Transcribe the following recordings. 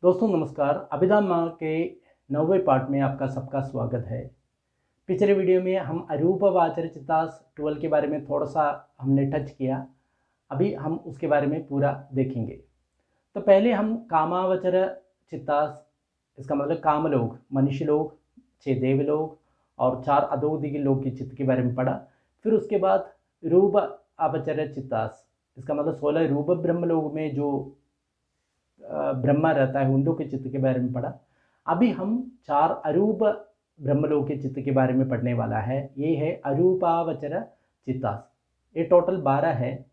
दोस्तों नमस्कार। अभिधामा के 9वें पार्ट में आपका सबका स्वागत है। पिछले वीडियो में हम अरूपवाचर चित्तास 12 के बारे में थोड़ा सा हमने टच किया। अभी हम उसके बारे में पूरा देखेंगे। तो पहले हम कामावचर चित्तास, इसका मतलब काम लोग, मनुष्य लोग, 6 देवलोक और 4 अधोदिक लोग के चित्त के बारे में पढ़ा। फिर उसके बाद रूप अपचर चित्तास, इसका मतलब 16 रूप ब्रह्म लोग में जो ब्रह्मा रहता है उन लोग के चित्त के बारे में पढ़ा। अभी हम 4 अरूप ब्रह्मलोक के चित्त के बारे में पढ़ने वाला है। ये है अरूपावचर चित्तास। ये टोटल 12 है।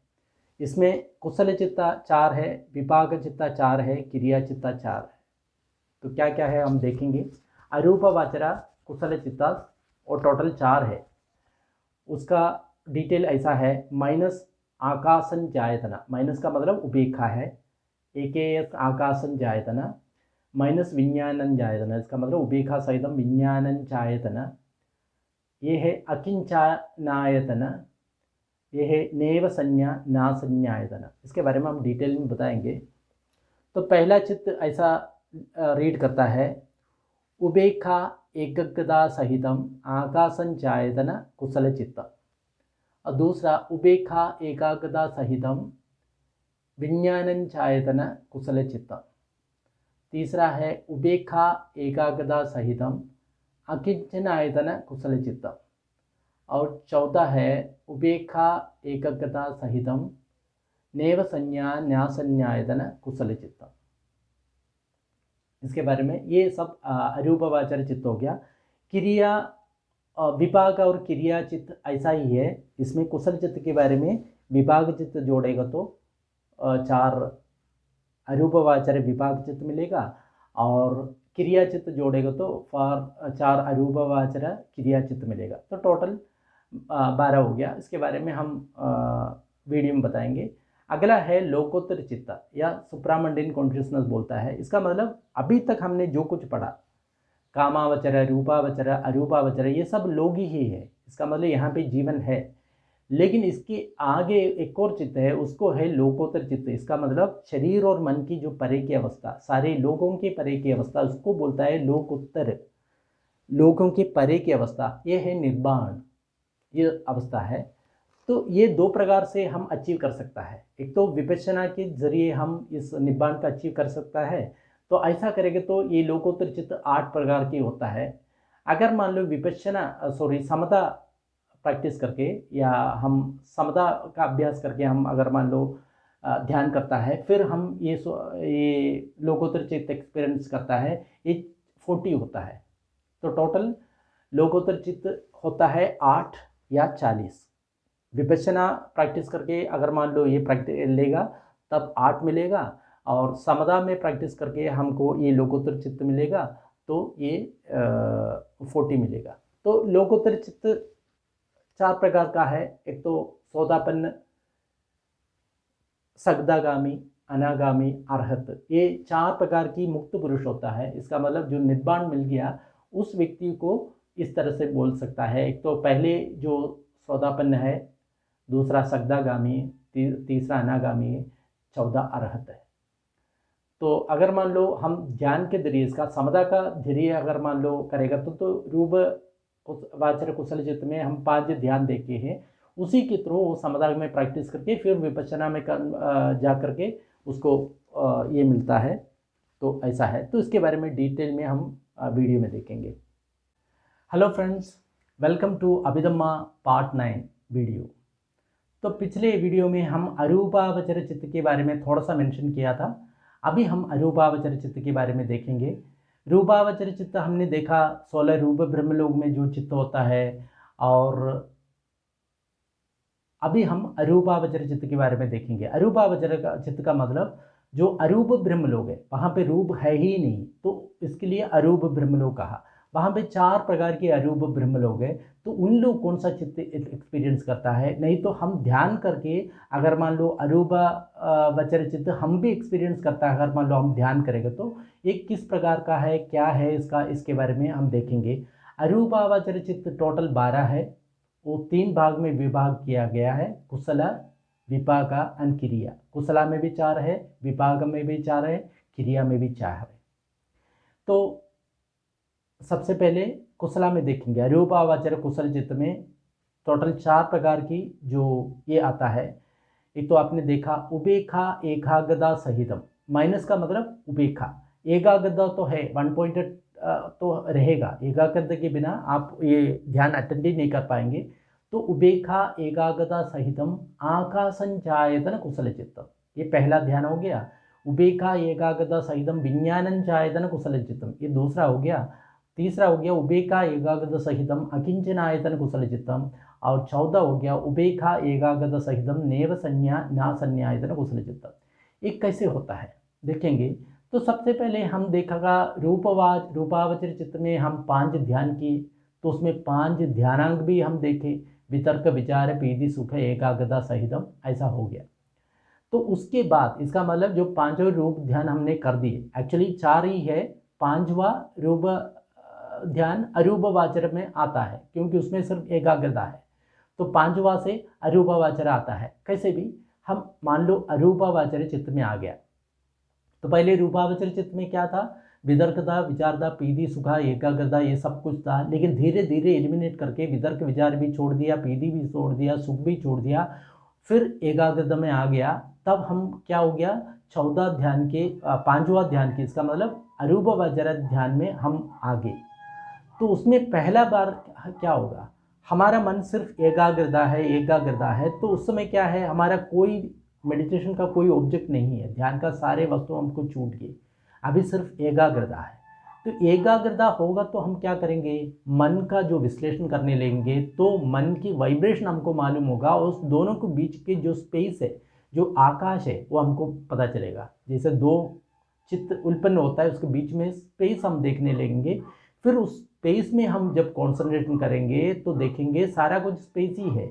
इसमें कुशल चित्ता 4 है, विपाक चित्ता 4 है, क्रिया चित्ता 4 है। तो क्या क्या है हम देखेंगे। अरूपवाचरा कुशल चित्तास और टोटल 4 है। उसका डिटेल ऐसा है, माइनस आकाशंजायतना, माइनस का मतलब उपेक्षा है, एकेयस आकाशंजायतन माइनस विज्ञानंजायतन, इसका मतलब उपेक्षा सहितम विज्ञानंजायतन। ये है अकिंचनायतन, ये है नेव संज्ञा ना संज्ञायतन। इसके बारे में हम डिटेल में बताएंगे। तो पहला चित्त ऐसा रीड करता है, उपेक्षा एकग्रता सहितम आकाशंजायतन कुशल चित्त। और दूसरा उपेक्षा एकाग्रता सहितम विज्ञानंचायतन कुशल चित्त। तीसरा है उपेक्षा एकाग्रता सहितम अकिंचनायतन कुशल चित्त। और चौथा है उपेक्षा एकाग्रता सहितम नेव संज्ञा न्यासन्यायतन कुशल चित्त। इसके बारे में ये सब अरूपवाचर चित्त हो गया। क्रिया विपाक और क्रिया चित्त ऐसा ही है। इसमें कुशल चित्त के बारे में विपाक चित्त जोड़ेगा तो 4 अरूपवाचर विपाक चित्त मिलेगा, और क्रिया चित्त जोड़ेगा तो 4 अरूपवाचर क्रिया चित्त मिलेगा। तो टोटल 12 हो गया। इसके बारे में हम वीडियो में बताएंगे। अगला है लोकोत्तर चित्त या सुप्रामंडन कॉन्शियसनेस बोलता है। इसका मतलब अभी तक हमने जो कुछ पढ़ा, कामावचर, रूपावचर, अरूपावचर, ये सब लोग ही है। इसका मतलब यहाँ पे जीवन है, लेकिन इसके आगे एक और चित्त है, उसको है लोकोत्तर चित्त। इसका मतलब शरीर और मन की जो परे की अवस्था, सारे लोगों के परे की अवस्था, उसको बोलता है लोकोत्तर। लोगों के परे की अवस्था ये है निर्वाण, ये अवस्था है। तो ये 2 प्रकार से हम अचीव कर सकता है। एक तो विपश्यना के जरिए हम इस निब्बाण का अचीव कर सकता है। तो ऐसा करेंगे तो ये लोकोत्तर चित्त 8 प्रकार की होता है। अगर मान लो विपश्यना समता प्रैक्टिस करके, या हम समता का अभ्यास करके हम अगर मान लो ध्यान करता है, फिर हम ये लोकोत्तर चित्त एक्सपीरियंस करता है, ये 40 होता है। तो टोटल लोकोत्तर चित्त होता है 8 या 40। विपश्यना प्रैक्टिस करके अगर मान लो ये प्रैक्टिस लेगा तब 8 मिलेगा, और समता में प्रैक्टिस करके हमको ये लोकोत्तर चित्त मिलेगा तो ये 40 मिलेगा। तो लोकोत्तर चित्त 4 प्रकार का है। एक तो सोदापन्न, सगदागामी, अनागामी, अरहत, ये 4 प्रकार की मुक्त पुरुष होता है। इसका मतलब जो निर्वाण मिल गया उस व्यक्ति को इस तरह से बोल सकता है। एक तो पहले जो सोदापन्न है, दूसरा सगदागामी, तीसरा अनागामी, 14 अरहत है। तो अगर मान लो हम ध्यान के जरिए, इसका समता का जरिए अगर मान लो करेगा तो रूप वाचर कुशल चित्त में हम 5 ध्यान देखे हैं, उसी के थ्रू वो समता में प्रैक्टिस करके फिर विपश्यना में जा करके उसको ये मिलता है। तो ऐसा है। तो इसके बारे में डिटेल में हम वीडियो में देखेंगे। Hello friends, welcome to Abhidhamma part 9 video. तो पिछले वीडियो में हम अरूपावचर चित्त के बारे में थोड़ा सा मेंशन किया था। अभी हम अरूपावचर चित्त के बारे में देखेंगे। रूपावचर चित्त हमने देखा 16 रूप ब्रह्मलोक में जो चित्त होता है, और अभी हम अरूपावचर चित्त के बारे में देखेंगे। अरूपावचर का चित्त का मतलब जो अरूप ब्रह्मलोक है, वहाँ पे रूप है ही नहीं, तो इसके लिए अरूप ब्रह्मलोक कहा। वहाँ पे 4 प्रकार के अरूप ब्रह्मलोक है। तो उन लोग कौन सा चित्त एक्सपीरियंस करता है? नहीं तो हम ध्यान करके अगर मान लो अरूपावचर चित्त हम भी एक्सपीरियंस करता है, अगर मान लो हम ध्यान करेंगे तो ये किस प्रकार का है, क्या है इसका, इसके बारे में हम देखेंगे। अरूपावचर चित्त टोटल 12 है। वो 3 भाग में विभाग किया गया है, कुशल, विपाक, क्रिया। कुशला में भी 4 है, विपाक में भी 4 है, क्रिया में भी 4 है। तो सबसे पहले कुशला में देखेंगे, अरूपावाचर कुशल चित्त में टोटल 4 प्रकार की जो ये आता है। एक तो आपने देखा उपेक्षा एकाग्रता सहितम, माइनस का मतलब उपेक्षा, एकाग्रता तो है 1 पॉइंट तो रहेगा, एकाग्रता के बिना आप ये ध्यान अटेंड ही नहीं कर पाएंगे। तो उपेक्षा एकाग्रता सहितम आकाशंचायतन कुशल चित्तम, ये पहला ध्यान हो गया। उपेक्षा एकाग्रता सहितम विज्ञानंचायतन कुशल चित्तम, ये दूसरा हो गया। तीसरा हो गया उपेक्षा एकाग्रता सहितम अकिंचनायतन कुशल चित्तम, और 14 हो गया उपेक्षा एकाग्रता सहितम नेव संज्ञा ना संज्ञायतन कुशल चित्तम। एक कैसे होता है देखेंगे। तो सबसे पहले हम देखेगा रूपावचर चित्त में हम 5 ध्यान किए, तो उसमें 5 ध्यानांग भी हम देखे, वितर्क विचार पीति सुख एकाग्रता सहितम, ऐसा हो गया। तो उसके बाद इसका मतलब जो 5वें रूप ध्यान हमने कर दिए, एक्चुअली 4 ही है, 5वां रूप ध्यान अरूपवाचर में आता है क्योंकि उसमें सिर्फ एकाग्रता है। तो 5वां से अरूपवाचर आता है। कैसे भी हम मान लो अरूपवाचर चित्त में आ गया, तो पहले रूपावचर चित्त में क्या था, वितर्कता विचारता पीति सुखा एकाग्रता ये सब कुछ था, लेकिन धीरे धीरे एलिमिनेट करके वितर्क विचार भी छोड़ दिया, पीति भी छोड़ दिया, सुख भी छोड़ दिया, फिर एकाग्रता में आ गया। तब हम क्या हो गया 14 ध्यान के 5वां ध्यान के, इसका मतलब अरूपवाचर ध्यान में हम आ गए। तो उसमें पहला बार क्या होगा, हमारा मन सिर्फ एकाग्रता है, तो उस समय क्या है, हमारा कोई मेडिटेशन का कोई ऑब्जेक्ट नहीं है, ध्यान का सारे वस्तु हमको छूट गए, अभी सिर्फ एकाग्रता है। तो एकाग्रता होगा तो हम क्या करेंगे, मन का जो विश्लेषण करने लेंगे, तो मन की वाइब्रेशन हमको मालूम होगा, और उस दोनों के बीच के जो स्पेस है, जो आकाश है, वो हमको पता चलेगा। जैसे 2 चित्त उत्पन्न होता है, उसके बीच में स्पेस हम देखने लेंगे, फिर उस स्पेस में हम जब कॉन्सेंट्रेशन करेंगे तो देखेंगे सारा कुछ स्पेस ही है,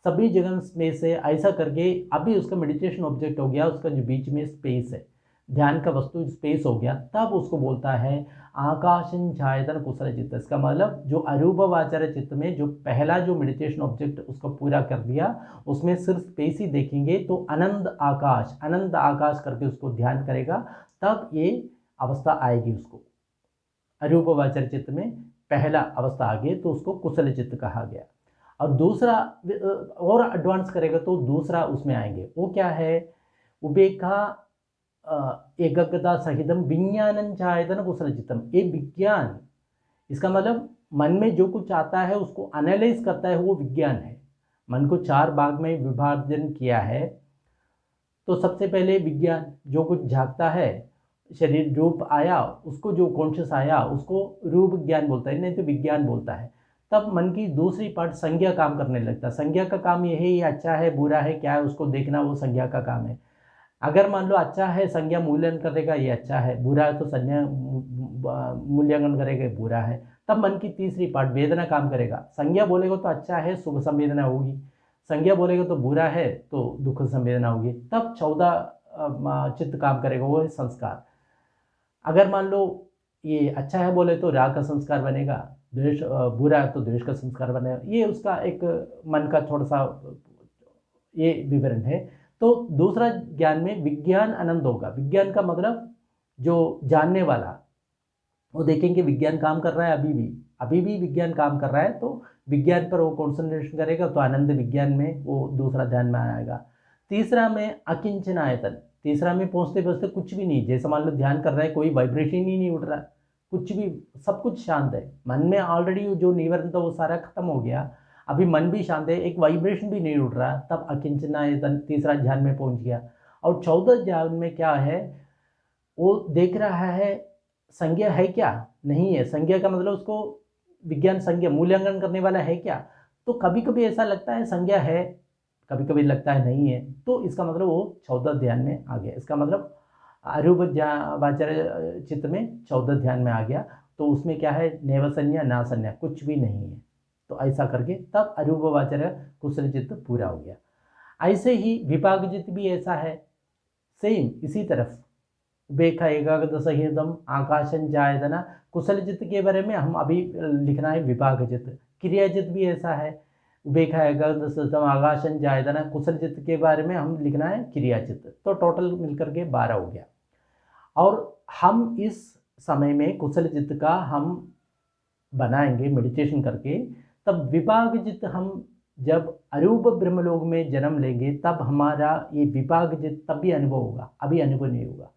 सभी जगह स्पेस है, ऐसा करके अभी उसका मेडिटेशन ऑब्जेक्ट हो गया, उसका जो बीच में स्पेस है, ध्यान का वस्तु स्पेस हो गया, तब उसको बोलता है आकाशंचायतन कुशल चित्त। इसका मतलब जो अरूपवाचर चित्त में जो पहला जो मेडिटेशन ऑब्जेक्ट उसको पूरा कर दिया, उसमें सिर्फ स्पेस ही देखेंगे, तो अनंत आकाश करके उसको ध्यान करेगा, तब ये अवस्था आएगी। उसको अरूपवाचर चित्त में पहला अवस्था आ गई तो उसको कुशल चित्त कहा गया। और दूसरा और एडवांस करेगा तो दूसरा उसमें आएंगे, वो क्या है, उपेक्षा एकाग्रता सहितम विज्ञानंचायतन कुशल चित्तम। ये विज्ञान, इसका मतलब मन में जो कुछ आता है उसको एनालाइज करता है, वो विज्ञान है। मन को 4 भाग में विभाजन किया है। तो सबसे पहले विज्ञान, जो कुछ झांकता है, शरीर रूप आया, उसको जो कॉन्शियस आया उसको रूप ज्ञान बोलता है, नहीं तो विज्ञान बोलता है। तब मन की दूसरी पार्ट संज्ञा काम करने लगता है। संज्ञा का काम ये है, ये अच्छा है बुरा है क्या है उसको देखना, वो संज्ञा का काम है। अगर मान लो अच्छा है, संज्ञा मूल्यांकन करेगा ये अच्छा है, बुरा है तो संज्ञा मूल्यांकन करेगा बुरा है। तब मन की तीसरी पार्ट वेदना काम करेगा। संज्ञा बोलेगा तो अच्छा है, सुख संवेदना होगी, संज्ञा बोलेगा तो बुरा है तो दुख संवेदना होगी। तब 14 चित्त काम करेगा, वो है संस्कार। अगर मान लो ये अच्छा है बोले तो राग का संस्कार बनेगा, द्वेष बुरा है तो द्वेष का संस्कार बनेगा। ये उसका एक मन का थोड़ा सा ये विवरण है। तो दूसरा ज्ञान में विज्ञान अनंत होगा। विज्ञान का मतलब जो जानने वाला, वो देखेंगे विज्ञान काम कर रहा है, अभी भी विज्ञान काम कर रहा है, तो विज्ञान पर वो कॉन्सेंट्रेशन करेगा, तो आनंद विज्ञान में वो दूसरा ध्यान में आएगा। तीसरा में अकिंचन आयतन, तीसरा में पहुँचते पहुँचते कुछ भी नहीं, जैसे मान लो ध्यान कर रहा है, कोई वाइब्रेशन ही नहीं उठ रहा, कुछ भी, सब कुछ शांत है, मन में ऑलरेडी जो निवरण था वो सारा खत्म हो गया, अभी मन भी शांत है, एक वाइब्रेशन भी नहीं उठ रहा, तब अकिंचन आयतन तीसरा ध्यान में पहुँच गया। और 14 ध्यान में क्या है, वो देख रहा है संज्ञा है क्या, नहीं है। संज्ञा का मतलब उसको विज्ञान संज्ञा मूल्यांकन करने वाला है क्या, तो कभी कभी ऐसा लगता है संज्ञा है, कभी कभी लगता है नहीं है, तो इसका मतलब वो 14 ध्यान में आ गया। इसका मतलब अरूपवाचर चित्त में 14 ध्यान में आ गया, तो उसमें क्या है, नैव संज्ञा ना संज्ञा कुछ भी नहीं है। तो ऐसा करके तब अरूपवाचर कुशल चित्त पूरा हो गया। ऐसे ही विपाक चित्त भी ऐसा है, सेम इसी तरफ उपेक्षा एकाग्रता सहितम आकाशंचायतन कुशल चित्त के बारे में हम अभी लिखना है विपाक चित्त। क्रिया चित्त भी ऐसा है, उपेक्षा एकाग्रता सहितम आकाशंचायतन कुशल चित्त के बारे में हम लिखना है क्रिया चित्त। तो टोटल मिलकर के 12 हो गया। और हम इस समय में कुशल चित्त का हम बनाएंगे मेडिटेशन करके, तब विपाक चित्त हम जब अरूप ब्रह्मलोक में जन्म लेंगे तब हमारा ये विपाक चित्त तब भी अनुभव होगा, अभी अनुभव नहीं होगा।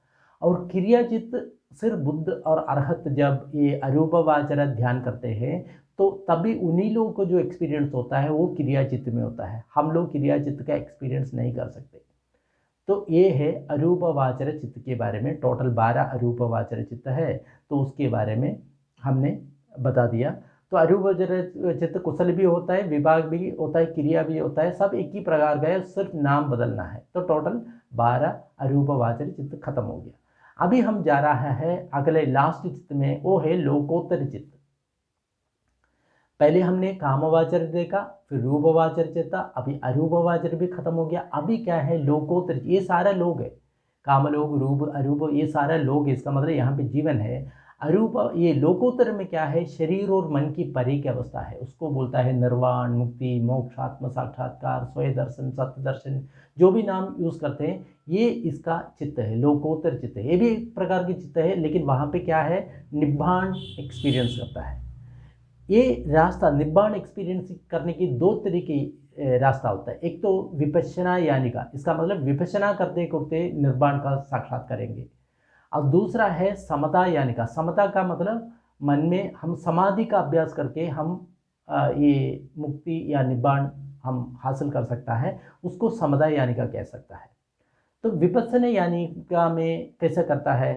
और क्रिया चित्त सिर्फ बुद्ध और अरहत जब ये अरूपवाचर ध्यान करते हैं तो तभी उन्हीं लोगों को जो एक्सपीरियंस होता है वो क्रिया चित्त में होता है, हम लोग क्रिया चित्त का एक्सपीरियंस नहीं कर सकते। तो ये है अरूपवाचर चित्त के बारे में। टोटल 12 अरूपवाचर चित्त है, तो उसके बारे में हमने बता दिया। तो अरूपवाचर चित्त कुशल भी होता है, विभाग भी होता है, क्रिया भी होता है, सब एक ही प्रकार का है, सिर्फ नाम बदलना है। तो टोटल 12 अरूपवाचर चित्त खत्म हो गया। अभी हम जा रहा है अगले लास्ट चित्त में, वो है लोकोत्तर चित्त। पहले हमने कामवाचर देखा, फिर रूपवाचर चेता, अभी अरूपवाचर भी खत्म हो गया। अभी क्या है लोकोत्तर, ये सारा लोग है, कामलोक रूप अरूप ये सारा लोग है, इसका मतलब यहाँ पे जीवन है। अरूप ये लोकोत्तर में क्या है, शरीर और मन की परे की अवस्था है, उसको बोलता है निर्वाण, मुक्ति, मोक्ष, आत्म साक्षात्कार, स्वय दर्शन, सत्य दर्शन, जो भी नाम यूज करते हैं, ये इसका चित्त है, लोकोत्तर चित्त है। ये भी एक प्रकार की चित्त है, लेकिन वहाँ पे क्या है, निब्बाण एक्सपीरियंस करता है। ये रास्ता निब्बाण एक्सपीरियंस करने की दो तरीके रास्ता होता है। एक तो विपश्यना यानिका, इसका मतलब विपश्यना करते करते निर्वाण का साक्षात करेंगे। और दूसरा है समता यानिका, समता का मतलब मन में हम समाधि का अभ्यास करके हम ये मुक्ति या निब्बाण हम हासिल कर सकता है, उसको समता यानिका कह सकता है। तो विपश्यना यानिका में कैसे करता है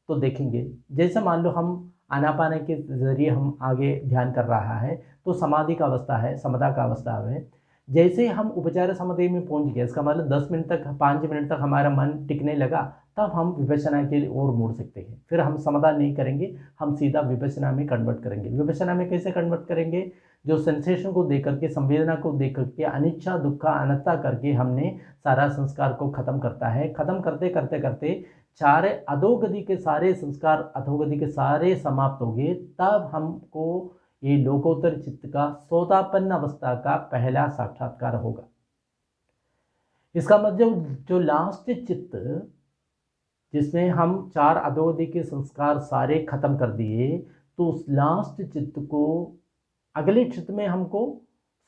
तो देखेंगे। जैसे मान लो हम आनापान के जरिए हम आगे ध्यान कर रहा है, तो समाधि का अवस्था है, समता का अवस्था है। जैसे हम उपचार समाधि में पहुंच गए, इसका मतलब 10 मिनट तक 5 मिनट तक हमारा मन टिकने लगा, तब हम विपश्यना के ओर मुड़ सकते हैं। फिर हम समता नहीं करेंगे, हम सीधा विपश्यना में कन्वर्ट करेंगे। विपश्यना में कैसे कन्वर्ट करेंगे, जो सेंसेशन को देख करके, संवेदना को देख करके, अनिच्छा दुखा अनत्ता करके हमने सारा संस्कार को खत्म करता है। खत्म करते करते करते सारे अधोगति के सारे संस्कार, अधोगति के सारे समाप्त हो गए, तब हमको ये लोकोत्तर चित्त का सोतापन्न अवस्था का पहला साक्षात्कार होगा। इसका मतलब जो लास्ट चित्त जिसमें हम 4 अधोगति के संस्कार सारे खत्म कर दिए, तो उस लास्ट चित्त को अगले चित्त में हमको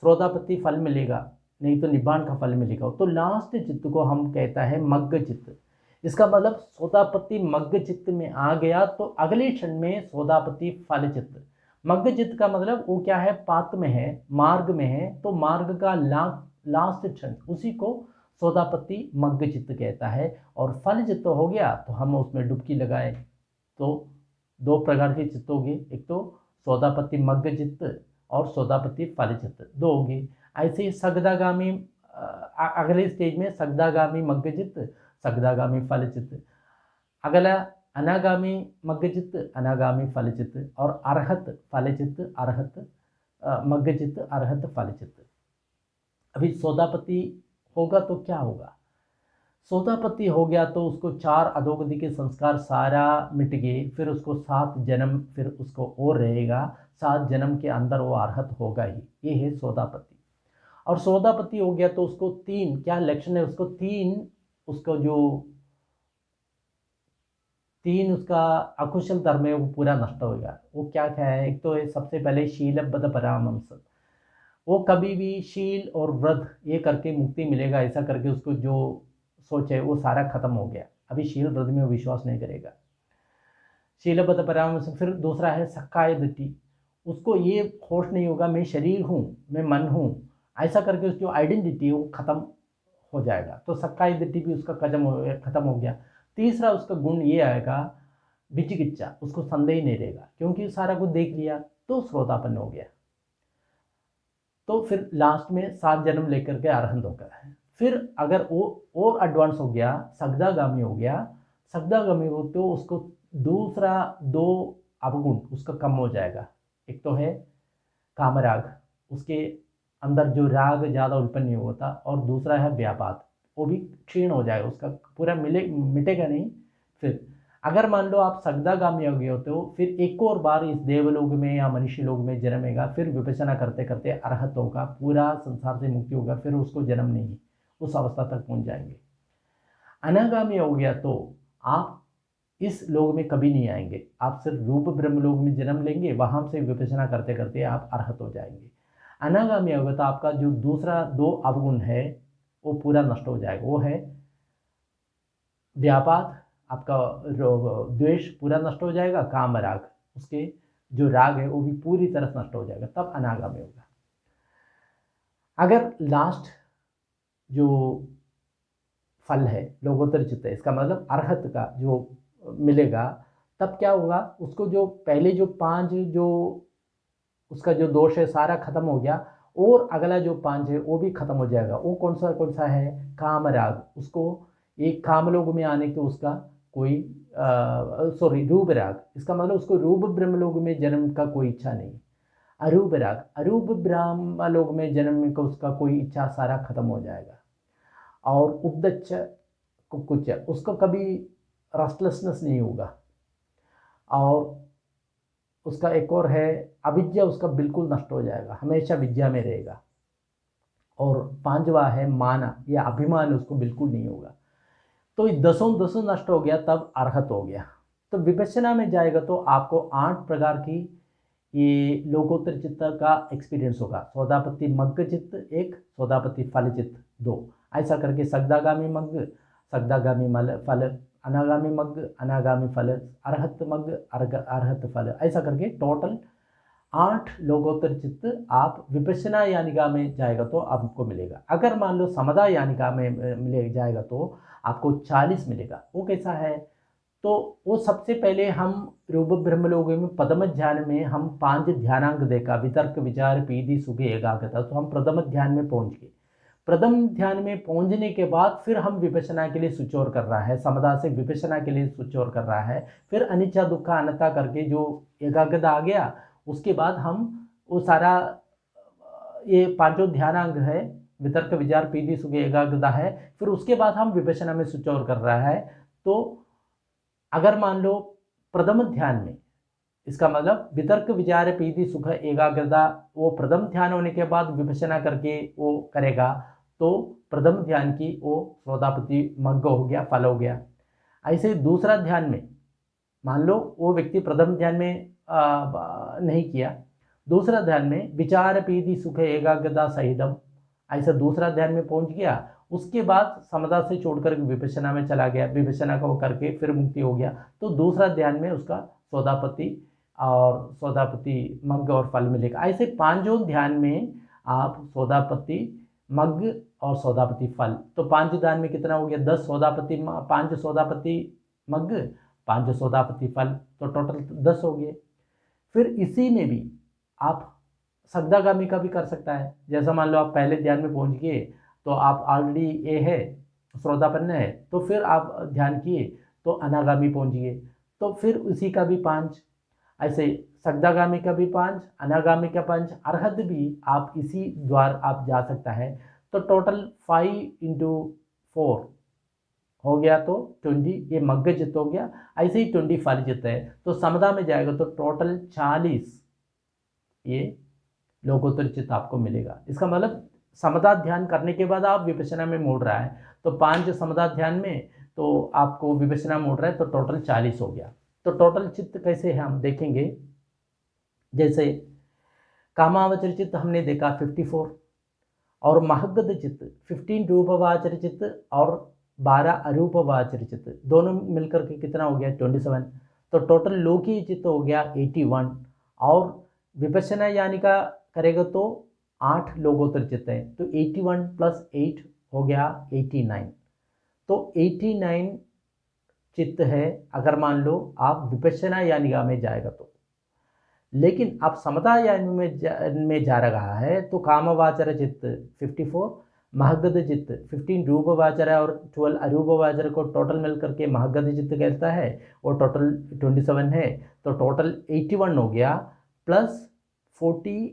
श्रोतापत्ति फल मिलेगा, नहीं तो निब्बाण का फल मिलेगा। तो लास्ट चित्त को हम कहता है मग्ग चित्त। इसका मतलब सोतापत्ति मग्ग चित्त में आ गया तो अगले क्षण में सोतापत्ति फल चित्त। मग्ग चित्त का मतलब वो क्या है, पात में है, मार्ग में है, तो मार्ग का लास्ट क्षण, उसी को सोतापत्ति मग्ग चित्त कहता है। और फल चित्त हो गया तो हम उसमें डुबकी लगाए, तो 2 प्रकार के चित्त होंगे, एक तो सोतापत्ति मग्ग चित्त और सोतापत्ति फल चित्त, 2 होंगे। ऐसे ही सगदागामी अगले स्टेज में सगदागामी मग्ग चित्त, सगदागामी फल चित्त, अगला अनागामी मग्ग चित्त, अनागामी फल चित्त, और अरहत फल चित्त, अरहत मग्ग चित्त, अरहत फल चित्त। अभी सोतापत्ति होगा तो क्या होगा, सोतापत्ति हो गया तो उसको 4 अधोगति के संस्कार सारा मिट गए, फिर उसको 7 जन्म फिर उसको और रहेगा, 7 जन्म के अंदर वो अरहत होगा ही। ये है सोतापत्ति। और सोतापत्ति हो गया तो उसको 3 क्या लक्षण है, उसको 3 उसको जो 3 उसका अकुशल धर्म है वो पूरा नष्ट होगा। वो क्या क्या है, एक तो है सबसे पहले शीलबद्ध परामर्श, वो कभी भी शील और व्रत ये करके मुक्ति मिलेगा ऐसा करके उसको जो सोचे वो सारा खत्म हो गया, अभी शील व्रत में वो विश्वास नहीं करेगा। शीलबद्ध परामर्श। फिर दूसरा है सक्काय दृष्टि, उसको ये होश नहीं होगा मैं शरीर हूँ, मैं मन हूँ, ऐसा करके उसकी आइडेंटिटी वो खत्म हो जाएगा, तो सक्काय दृष्टि भी उसका खत्म हो गया। तीसरा उसका गुण ये आएगा विचिकित्सा, उसको संदेह नहीं रहेगा क्योंकि सारा कुछ देख लिया, तो श्रोतापन्न हो गया। तो फिर लास्ट में 7 जन्म लेकर के अरहंत होकर है। फिर अगर वो और एडवांस हो गया, सगदागामी हो गया, सगदागामी हो तो उसको दूसरा 2 अवगुण उसका कम हो जाएगा। एक तो है कामराग, उसके अंदर जो राग ज़्यादा उत्पन्न नहीं होता, और दूसरा है व्यापाद, वो भी क्षीण हो जाएगा, उसका पूरा मिटेगा नहीं। फिर अगर मान लो आप सगदागामी हो गए हो तो फिर एक और बार इस देवलोक में या मनुष्य लोक में जन्मेगा, फिर विपश्यना करते करते अरहत होगा, पूरा संसार से मुक्ति होगा, फिर उसको जन्म नहीं, उस अवस्था तक पहुंच जाएंगे। अनागामी हो गया तो आप इस लोक में कभी नहीं आएंगे। आप सिर्फ रूप ब्रह्म लोक में जन्म लेंगे, वहाँ से विपश्यना करते करते आप अर्हत हो जाएंगे। अनागामी होगा तो आपका जो दूसरा 2 अवगुण है वो पूरा नष्ट हो जाएगा। वो है व्यापाद, आपका द्वेष पूरा नष्ट हो जाएगा, काम राग, उसके जो राग है वो भी पूरी तरह नष्ट हो जाएगा, तब अनागामी होगा। अगर लास्ट जो फल है लोकोत्तर चित्त है, इसका मतलब अर्हत का जो मिलेगा, तब क्या होगा, उसको जो पहले जो 5 जो उसका जो दोष है सारा खत्म हो गया, और अगला जो 5 है वो भी खत्म हो जाएगा। वो कौन सा है, काम राग। उसको एक काम लोक में आने के उसका कोई सॉरी रूप राग, इसका मतलब उसको रूप ब्रह्म लोक में जन्म का कोई इच्छा नहीं। अरूप राग, अरूप ब्रह्म लोक में जन्म का उसका कोई इच्छा सारा खत्म हो जाएगा। और उद्दच्च कुकुच्च, उसको कभी रेस्टलेसनेस नहीं होगा। और उसका एक और है अविद्या, उसका बिल्कुल नष्ट हो जाएगा, हमेशा विद्या में रहेगा। और 5वां है माना या अभिमान, उसको बिल्कुल नहीं होगा। तो दसों नष्ट हो गया, तब अर्हत हो गया। तो विपश्यना में जाएगा तो आपको 8 प्रकार की ये लोकोत्तर चित्त का एक्सपीरियंस होगा। सौदापत्ति मग्ग चित्त 1, सौदापत्ति फल चित्त 2, ऐसा करके सगदागामी मग्ग, सगदागामी फल, अनागामी मग्ग, अनागामी फल, अर्हत मग्ग, अर्हत फल, ऐसा करके टोटल 8 लोकोत्तर चित्त आप विपश्यना यानिका में जाएगा तो आपको मिलेगा। अगर मान लो समदा यानिका में मिले जाएगा तो आपको 40 मिलेगा। वो कैसा है, तो वो सबसे पहले हम रूप ब्रह्मलोक में प्रथम ध्यान में हम 5 ध्यानांग देखा, वितर्क विचार पीति सुख एकाग्रता, तो हम प्रथम ध्यान में पहुंच गए। प्रथम ध्यान में पहुंचने के बाद फिर हम विपश्यना के लिए स्विच ओवर कर रहा है, समदा से विपश्यना के लिए स्विच ओवर कर रहा है। फिर अनिच्छा दुख अनता करके जो एकाग्रता आ गया, उसके बाद हम वो सारा ये 5 ध्यानांग है, वितर्क विचार पीति सुख एकाग्रता है, फिर उसके बाद हम विपश्यना में स्विच ओवर कर रहा है। तो अगर मान लो प्रथम ध्यान में, इसका मतलब वितर्क विचार पीति सुख एकाग्रता वो प्रथम ध्यान होने के बाद विपश्यना करके वो करेगा, तो प्रथम ध्यान की वो सौदापति मग्ग हो गया, फल हो गया। ऐसे दूसरा ध्यान में मान लो वो व्यक्ति प्रथम ध्यान में नहीं किया, दूसरा ध्यान में विचार पीति सुख एकाग्रता सहितम, ऐसा दूसरा ध्यान में पहुंच गया। उसके बाद समदा से छोड़कर विपश्यना में चला गया, विपश्यना को करके फिर मुक्ति हो गया, तो दूसरा ध्यान में उसका सौदापति और सौदापति मग्ग और फल मिलेगा। ऐसे 5 ध्यान में आप सौदापति मग्ग और सौदापति फल, तो 5 ध्यान में कितना हो गया, 10 सौदापति, 5 सौदापति मग्ग, 5 सौदापति फल, तो टोटल 10 हो गए। फिर इसी में भी आप सगदागामी का भी कर सकता है। जैसा मान लो आप पहले ध्यान में पहुंच गए, तो आप ऑलरेडी ए है, श्रोतापन्न है, तो फिर आप ध्यान किए तो अनागामी पहुंच गए, तो फिर उसी का भी 5, ऐसे सगदागामी का भी 5, अनागामी का 5, अर्हत भी आप इसी द्वार आप जा सकता है। तो टोटल 5 × 4 हो गया, तो 20 ये मग्ग चित्त हो गया। ऐसे ही 20 फल चित्त है, तो समदा में जाएगा तो टोटल 40 ये लोकोत्तर चित्त आपको मिलेगा। इसका मतलब समदा ध्यान करने के बाद आप विपश्यना में मोड़ रहा है, तो 5 समदा ध्यान में तो आपको विपश्यना मोड़ रहा है, तो टोटल 40 हो गया। तो टोटल चित्त कैसे है हम देखेंगे। जैसे कामावचर चित्त हमने देखा 54, और महगध चित्त 15 रूपवाचर चित्त और 12 अरूपवाचर चित्त, दोनों मिलकर के कितना हो गया 27। तो टोटल लोकीय चित्त हो गया 81, और विपश्यना यानिका करेगा तो 8 लोकोत्तर चित्त है, तो 81 + 8 हो गया 89। तो 89 चित्त है अगर मान लो आप विपश्यना यानिका में जाएगा तो। लेकिन आप समता यानी में जा रहा है तो कामवाचर चित्त 54, महगध चित्त 15 रूपवाचर है और 12 अरूपवाचर को टोटल मिलकर के महगध चित्त कहता है, और टोटल 27 है, तो टोटल 81 हो गया, प्लस 40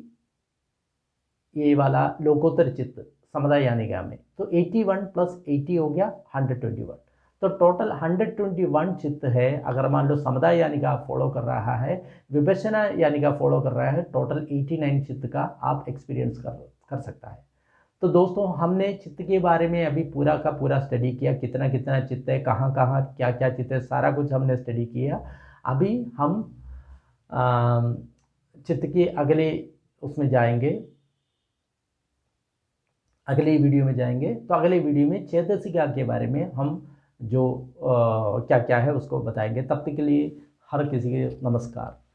ये वाला लोकोत्तर चित्त समदा यानिका में, तो 81 + 80 हो गया 121। तो टोटल 121 चित्त है अगर मान लो समदा यानिका फॉलो कर रहा है, विपश्यना यानिका फॉलो कर रहा है, टोटल 89 चित्त का आप एक्सपीरियंस कर सकता है। तो तो दोस्तों हमने चित्त के बारे में अभी पूरा का पूरा स्टडी किया, कितना कितना चित्त है, कहाँ कहाँ क्या क्या चित्त है, सारा कुछ हमने स्टडी किया। अभी हम चित्त के अगले उसमें जाएंगे, अगले वीडियो में जाएंगे। तो अगले वीडियो में चेतसिका के बारे में हम जो क्या क्या है उसको बताएंगे। तब तक के लिए हर किसी के नमस्कार।